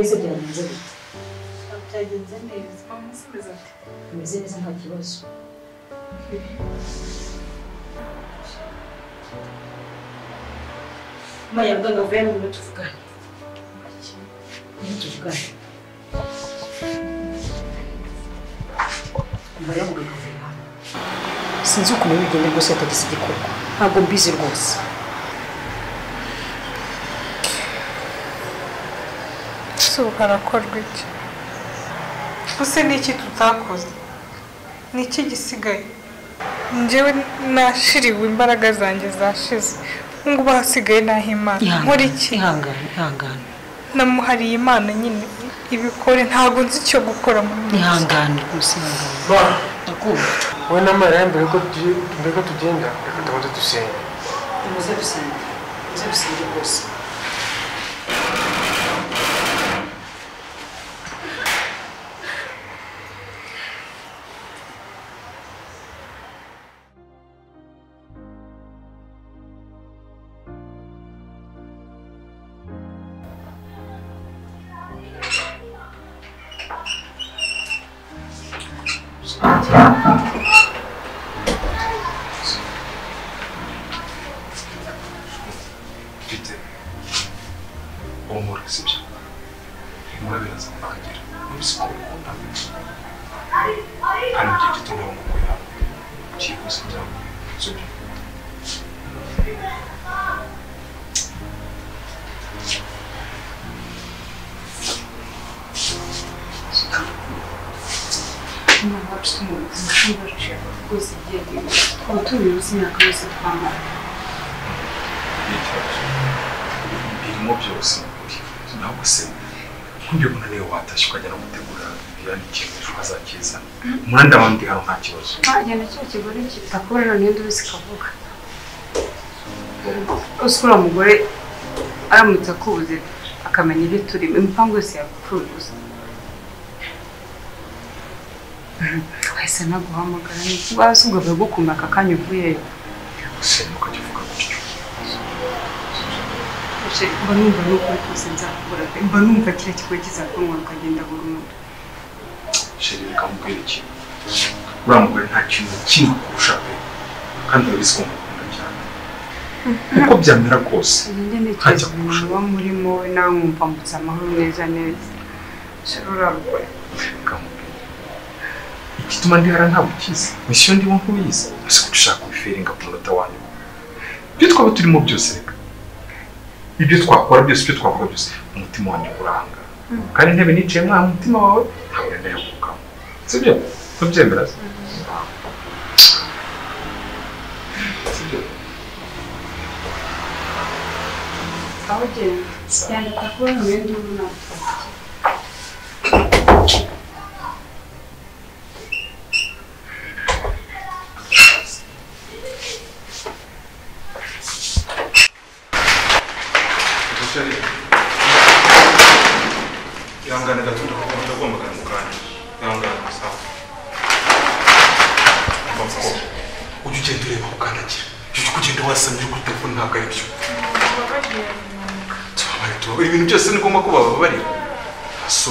wese byagenze gute? Byagenze neza. Mama usubiza ati. Umeze neza nta kibazo. Maya mganga vya mungu tufukani. Tufukani. Maya mganga vya. Sinzi ukuntu bigenda rwose yatagize igikorwa. Ntabwo mbizi rwose. Suka arakorwa iki? Ese ni iki tutakoze? Ni iki gisigaye? Njyewe nashiriwe imbaraga zanjye zashize. Ngo basigaye naho Imana. Nkora iki? Ihangane. Namuhariye Imana nyine ibikore ntago nzi icyo gukora mu minsi. Ihangane rwose ihangane. Ndakumva. Wowe na Mariya mbere ko tugenda reka tubanze dusenge. Muze dusenge. Muze dusenge rwose. Birimo byose ntabwo se kumbe munaniwe watashye ukajya no gutegura yani ikintu azakiza umuranda wandi hano nta kibazo agenda cyo kigore kitakora none ndubise kavuga usura umugore aramutse akubuze akamenya ibyo turi impango yose yakuruza wese naguhamagara ni kubasubwa bagukuma akakanya uvuye se nuko kivuga gutyo mba numva nuko twese nzakubura mba numva kiriya kigo kizakunwa ukagenda burundu sheri bikamubwira iki uriya mugore nta kintu kimwe kurusha pe kandi urabizi ko mukunda cyane uko byamera kose ntajya kurusha uba murimo we nawe mwumva mbutse amahoro neza sheri urarugore bikamubwira igituma ndihara ntabwo ukizi misiyo ndimo nkubizi ese ko ushaka kubiferinga ku munota wanyu ibyo twaba turimo byose reka ibyo twakora byose ibyo twakora byose umutima wanjye uranga kandi intebe nicaye mwa mutima wawe ntabwo ndayakukamo sibyo tubyemera sibyo aho genda yandika kubona umwenda w'umwana Yangana gatundo ndagomba mukanya yangana sawa Bamko ujye ugenda ureba ukandagira ujye kugenda wasamye kuri telefone ntabwo ari byo tuba ibintu byose ni ngombwa ko bababarira so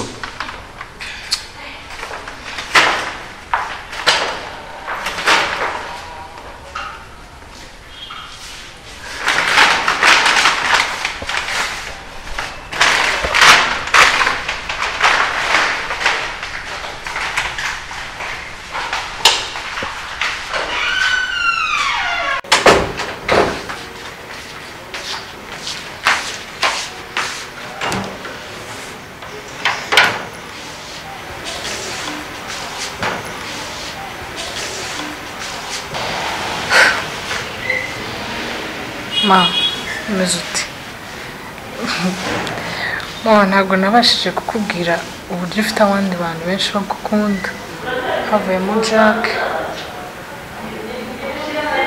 Ma, umeze ute? Mama ntabwo nabashije kukubwira uburyo ufite abandi bantu benshi bagukunda. Havuyemo Jack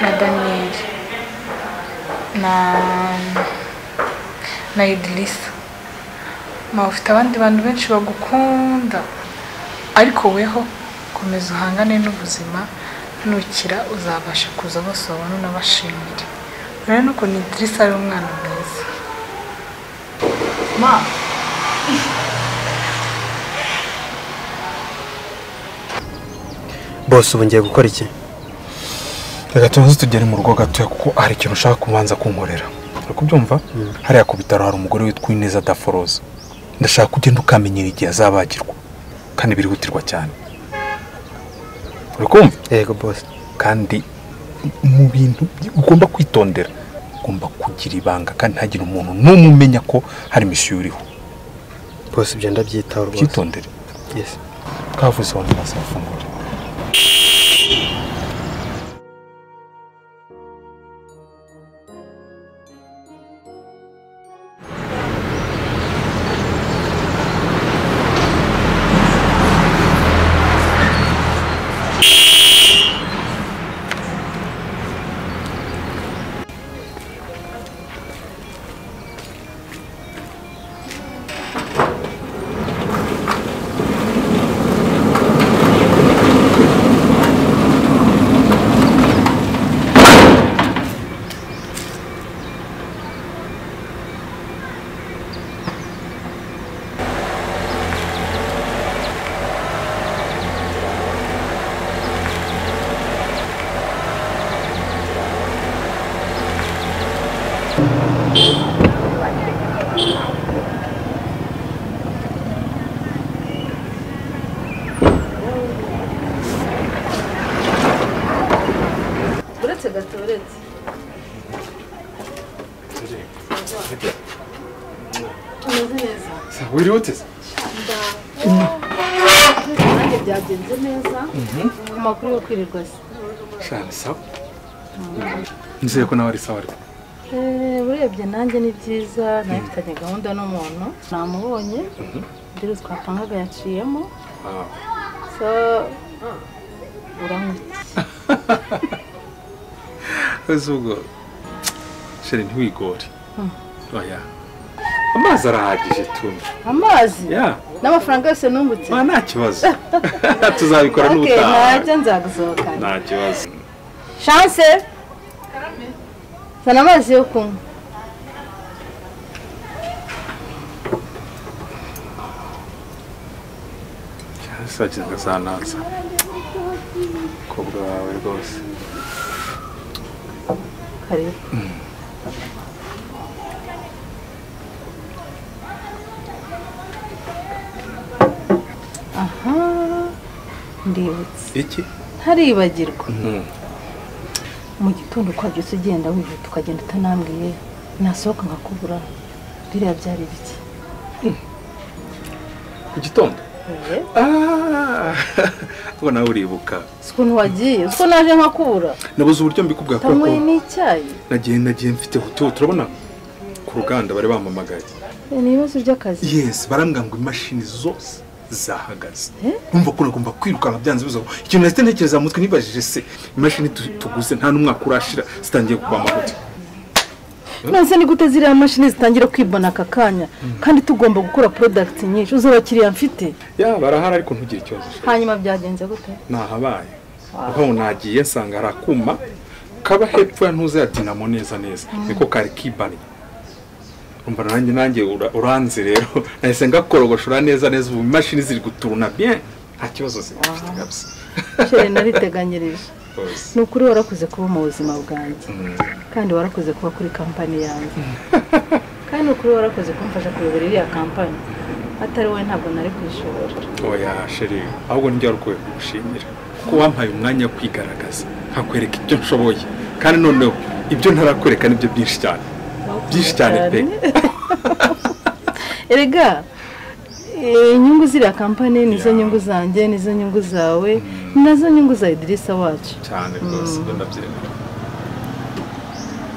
na Daniel na Idrissa. Ma ufite abandi bantu benshi bagukunda. Ariko weho komeza uhangane n'ubuzima nukira uzabasha kuza bose babona unabashimire. Rero nuko Idrissa ari umwana mwiza. Ma Boss ubu ngiye gukora iki? Reka tubanze tugere mu rugo gatoya kuko hari ikintu ushaka kubanza kunkorera. Uri kubyumva? Hariya ku bitaro hari umugore witwa Ineza Daforoza. Ndashaka kugenda ukamenyera igihe azabagirwa kandi birihutirwa cyane. Uri kumva? Yego boss. Kandi mu bintu ugomba kwitondera, ugomba kugira ibanga kandi ntagire umuntu n'umwe umenya ko hari misiyo uriho. Boss ibyo ndabyitaho rwose. Kwitondere. Yes. Kavuze wani masafungura. Wirihutse? Nanjye byagenze neza. Amakuru yo kwirirwa se. Shana sawa. Nizeye ko nawe ari sawa ariko. Urebye nanjye ni byiza, nafitanye gahunda n'umuntu namubonye. Ndetse twapangaga yaciyemo. So uramutse. Azugo. Sheri ntiwigore. Oya. Amazi arahagije tuni. Amazi? Ya. N'amafaranga yose nungutse. Nta kibazo. Tuzabikora n'ubutaha. Okay, najya nzagusohokana. Nta kibazo. Chance. Sana amazi yo kunywa. Chance ngazanaza. Kobwa wawe rwose. Karibu. Ndibutse. Iki? Haribagirwa. Mu gitondo kwabyutse ugenda wihuta ukagenda utanambwiye nasohoka nkakubura. Biriya byari biki? Ku gitondo? Ubu nawe uribuka. Sikuntu wagiye, uko naje nkakubura. Nabuze uburyo mbikubwira ko Tamwe n'icyayi. Nagiye mfite hoto turabona ku ruganda bari bamamagaye. Ni ibibazo by'akazi. Yes, barambwira ngo imashini zose zahagaze. Numva ko nagomba kwirukanka byanze bizo. Ikintu nahise ntekereza mu mutwe nibajije se imashini tuguze nta n'umwaka urashira zitangiye kuba amahuti. Nonese ni gute ziriya mashini zitangira kwibona aka kanya kandi tugomba gukora product nyinshi uzabakiriya mfite. Ya barahara ariko ntugire ikibazo. Hanyuma byagenze gute? Nahabaye. Aho nagiye nsanga harakuma kaba hepfo ya ntuze ya dinamo neza niko kari kibani. Umva nanjye uranze rero nahise ngakorogoshora neza ubu imashini ziri guturuna bien nta kibazo zifite kabisa. Chere nariteganyirije. Nukuri warakuze kuba mu buzima bwanjye. Kandi warakuze kuba kuri company yanjye. Kandi nukuri warakuze kumfasha kuyobora iriya company. Atari wowe ntabwo nari kwishobora. Oya sheri ahubwo njye warukuye kugushimira ko wampaye umwanya kwigaragaza nkakwereka ibyo nshoboye kandi noneho ibyo ntarakwereka nibyo byinshi cyane. Byinshi cyane pe. Erega inyungu ziriya company nizo nyungu zanjye nizo nyungu zawe nazo nyungu za Idrissa wacu cyane rwose byo ndabyemera.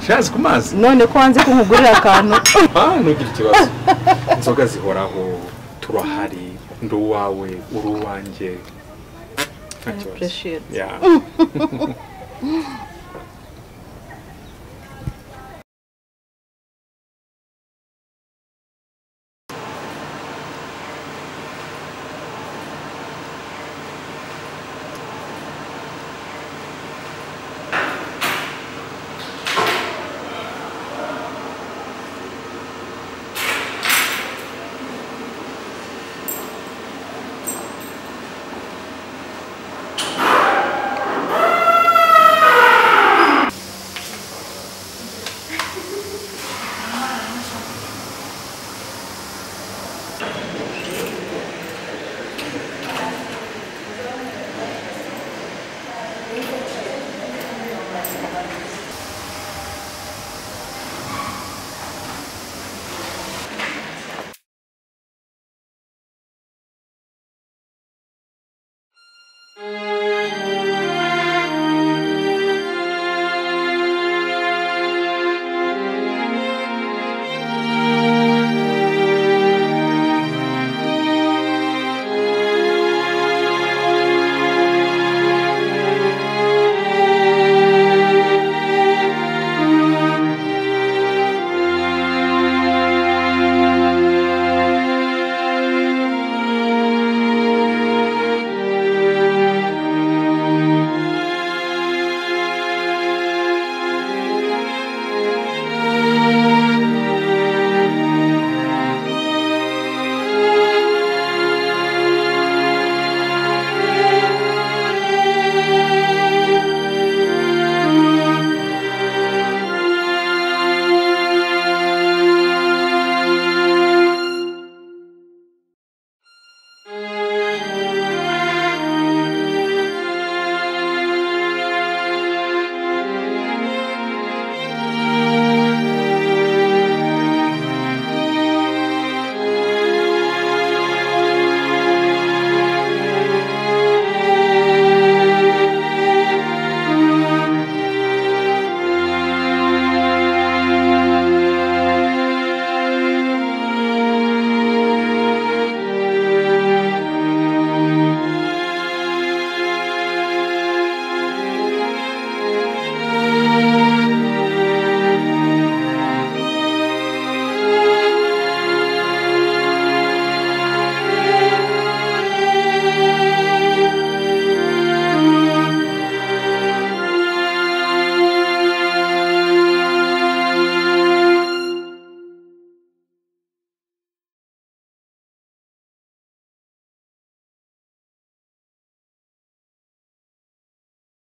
Shazi ku mazi none ko wanze kunkugurira akantu ntugire ikibazo. Inzoga zihoraho turahari nduwawe uruwanjye. Appreciate. Yeah. Thank you.